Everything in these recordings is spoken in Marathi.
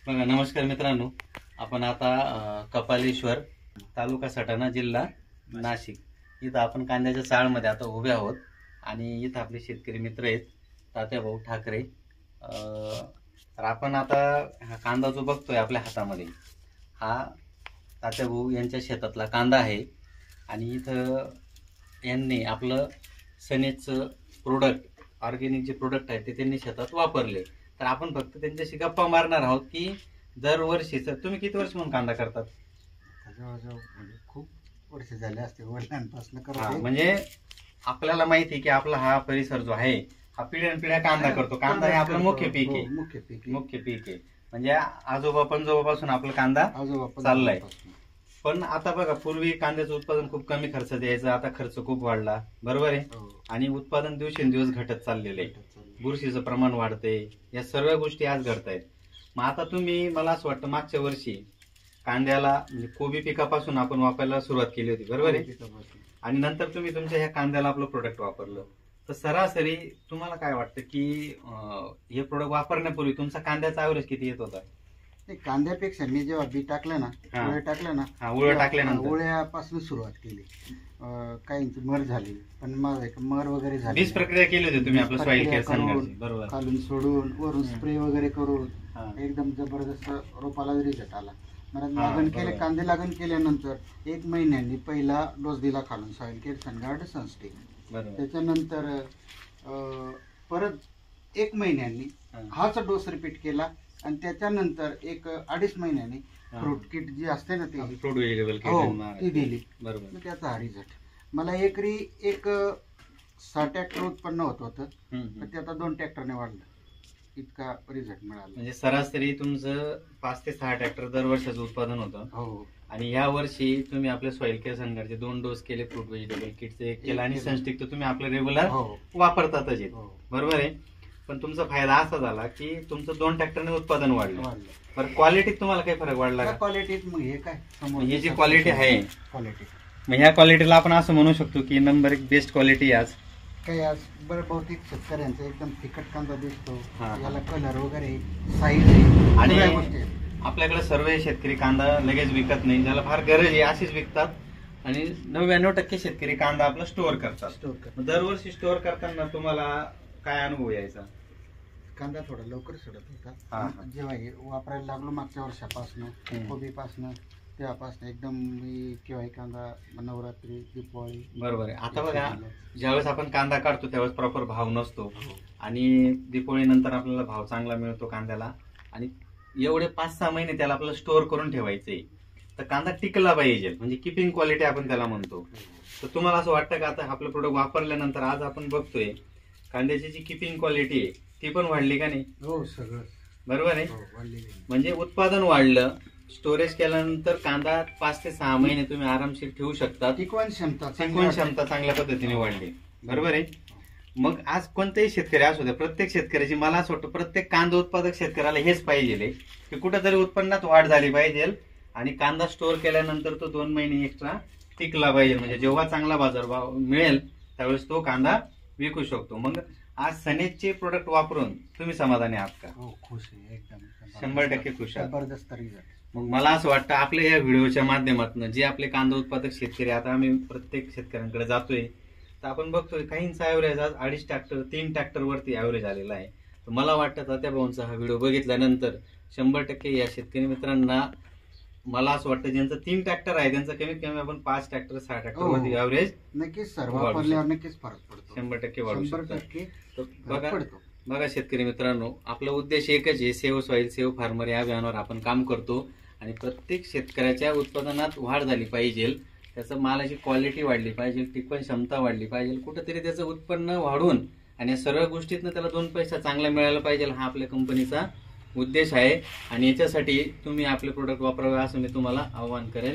बघा, नमस्कार मित्रांनो. आपण आता कपालेश्वर, तालुका सटाणा, जिल्हा नाशिक इथं आपण कांद्याच्या चाळमध्ये आता उभे आहोत. आणि इथं आपले शेतकरी मित्र आहेत, तात्याभाऊ ठाकरे. तर आपण आता हा कांदा जो बघतोय आपल्या हातामध्ये, हा तात्याभाऊ यांच्या शेतातला कांदा आहे. आणि इथं यांनी आपलं सनेजचं प्रोडक्ट, ऑर्गॅनिक जे प्रोडक्ट आहे ते त्यांनी शेतात वापरले. तर आपण फक्त त्यांच्याशी गप्पा मारणार आहोत की दरवर्षीच तुम्ही किती वर्ष म्हणून कांदा करतात? खूप वर्ष झाले असते, वडिलांपासून म्हणजे आपल्याला माहिती आहे की आपला हा परिसर जो आहे हा पिढ्यानपिढ्या कांदा करतो. कांदा हे आपलं मुख्य पीक आहे, मुख्य पीक आहे. म्हणजे आजोबा पणजोबापासून आपला कांदा चाललाय. पण आता बघा, पूर्वी कांद्याचं उत्पादन खूप कमी खर्च द्यायचं, आता खर्च खूप वाढला, बरोबर आहे. आणि उत्पादन दिवसेंदिवस घटत चाललेलं आहे, बुरशीचं प्रमाण वाढते, या सर्व गोष्टी आज घडत आहेत. मग आता तुम्ही, मला असं वाटतं मागच्या वर्षी कांद्याला म्हणजे कोबी पिकापासून आपण वापरायला सुरुवात केली होती, बरोबर आहे. आणि नंतर तुम्ही तुमच्या ह्या कांद्याला आपलं प्रोडक्ट वापरलं. तर सरासरी तुम्हाला काय वाटतं की हे प्रोडक्ट वापरण्यापूर्वी तुमचा कांद्याचा ॲव्हरेज किती येत होता? कांद्यापेक्षा मी जेव्हा बी टाकलं ना, उळं टाकल्यानंतर उळ्यापासून सुरुवात केली. काहींची मर झाली, पण मर वगैरे झाली. बीज प्रक्रिया केली होती तुम्ही आपलं सॉइल केअर संघाची, बरोबर. खालून सोडून वरून स्प्रे वगैरे करून एकदम जबरदस्त रोपाला रिझल्ट आला. लागण केले, कांदे लागण केल्यानंतर 1 महिन्यांनी पहिला डोस दिला खालून सॉइल केअर सनगार्ड सनस्टिक. त्याच्यानंतर परत 1 महिन्यांनी हाच डोस रिपीट केला. आणि त्याच्यानंतर 1-2.5 महिन्यांनी फ्रूट किट जी असते ना, ती फ्रूट व्हेजिटेबल ती दिली, बरोबर. त्याचा हा रिझल्ट. मला एकरी 6 ट्रॅक्टर उत्पन्न होत होतं, पण ते आता 2 ट्रॅक्टरने वाढलं, इतका रिझल्ट मिळाला. म्हणजे सरासरी तुमचं 5 ते 6 ट्रॅक्टर दरवर्षाचं उत्पादन होतं. हो. आणि या वर्षी तुम्ही आपले सॉइल केअर संघाचे 2 डोस केले, फ्रूट व्हेजिटेबल किटचं 1 केलं, आणि सनस्टिक तर तुम्ही आपलं रेग्युलर वापरतातच, बरोबर आहे. पण तुमचा फायदा असा झाला की तुमचं 2 ट्रॅक्टरने उत्पादन वाढलं. पण क्वालिटीत तुम्हाला काही फरक वाढला का? क्वालिटीत मग हे काय, ही जी क्वालिटी आहे, मग ह्या क्वालिटीला आपण असं म्हणू शकतो की नंबर 1 बेस्ट क्वालिटी आज काही. आज बरं बहुतेक शेतकऱ्यांचा एकदम तिखट कांदा दिसतो, याला कलर वगैरे, साईज आणि आपल्याकडे सर्व शेतकरी कांदा लगेच विकत नाही, ज्याला फार गरज आहे अशीच विकतात. आणि 99% शेतकरी कांदा आपला स्टोअर करतात. दरवर्षी स्टोअर करताना तुम्हाला काय अनुभव यायचा? कांदा थोडा लवकर सडत होता. जेव्हा हे वापरायला लागलो मागच्या वर्षापासून, कोबीपासून, तेव्हापासून एकदम मी केव्हा कांदा नवरात्री, दीपावली, बरोबर आहे. आता बघा, ज्यावेळेस आपण कांदा काढतो त्यावेळेस प्रॉपर भाव नसतो, आणि दीपावली नंतर आपल्याला भाव चांगला मिळतो कांद्याला. आणि एवढे 5-6 महिने त्याला आपल्याला स्टोअर करून ठेवायचे. तर कांदा टिकला पाहिजे, म्हणजे किपिंग क्वालिटी आपण त्याला म्हणतो. तर तुम्हाला असं वाटतं का आता आपलं प्रोडक्ट वापरल्यानंतर आज आपण बघतोय कांद्याची जी किपिंग क्वालिटी आहे ती पण वाढली का नाही? हो, सगळं बरोबर आहे. म्हणजे उत्पादन वाढलं, स्टोरेज केल्यानंतर कांदा 5 ते 6 महिने तुम्ही आरामशीर ठेवू शकता. टिकवण क्षमता चांगल्या पद्धतीने वाढली, बरोबर आहे. मग आज कोणतेही शेतकरी असू द्या, प्रत्येक शेतकऱ्याची, मला असं वाटतं प्रत्येक कांदा उत्पादक शेतकऱ्याला हेच पाहिजे की कुठेतरी उत्पन्नात वाढ झाली पाहिजे, आणि कांदा स्टोअर केल्यानंतर तो 2 महिने एक्स्ट्रा टिकला पाहिजे. म्हणजे जेव्हा चांगला बाजारभाव मिळेल त्यावेळेस तो कांदा विकू शकतो. मग आज सनेजचे प्रोडक्ट वापरून तुम्ही समाधानी आहात का? हो, खुश आहे, एकदम 100% खुश आहे. जबरदस्त रिझल्ट. मग मला असं वाटतं आपल्या या व्हिडिओच्या माध्यमातून जे आपले कांदा उत्पादक शेतकरी, आता आम्ही प्रत्येक शेतकऱ्यांकडे जातोय, तर आपण बघतोय काहींचा ॲव्हरेज आज 2.5 ट्रॅक्टर 3 ट्रॅक्टर वरती ॲव्हरेज आलेला आहे. तर मला वाटतं तात्याभाऊंचा हा व्हिडिओ बघितल्यानंतर 100% या शेतकरी मित्रांना, मला असं वाटतं ज्यांचं 3 ट्रॅक्टर आहे त्यांचं कमीत कमी आपण 5 ट्रॅक्टर 6 ट्रॅक्टर वरती ॲव्हरेज नक्कीच सर्व वापरल्यावर नक्कीच फरक पडतो, 100% वाढू शकतो. बघा शेतकरी मित्रांनो, आपला उद्देश एकच आहे, सेव्ह सॉइल सेव्ह फार्मर या अभियानावर आपण काम करतो. आणि प्रत्येक शेतकऱ्याच्या उत्पादनात वाढ झाली पाहिजे, त्याचं मालाची क्वालिटी वाढली पाहिजे, टिकवण क्षमता वाढली पाहिजे, कुठेतरी त्याचं उत्पन्न वाढून आणि सर्व गोष्टीतनं त्याला 2 पैसा चांगला मिळायला पाहिजे, हा आपल्या कंपनीचा उद्देश आहे. आणि याच्यासाठी तुम्ही आपले प्रोडक्ट वापरावे असं मी तुम्हाला आवाहन करेन.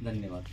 धन्यवाद.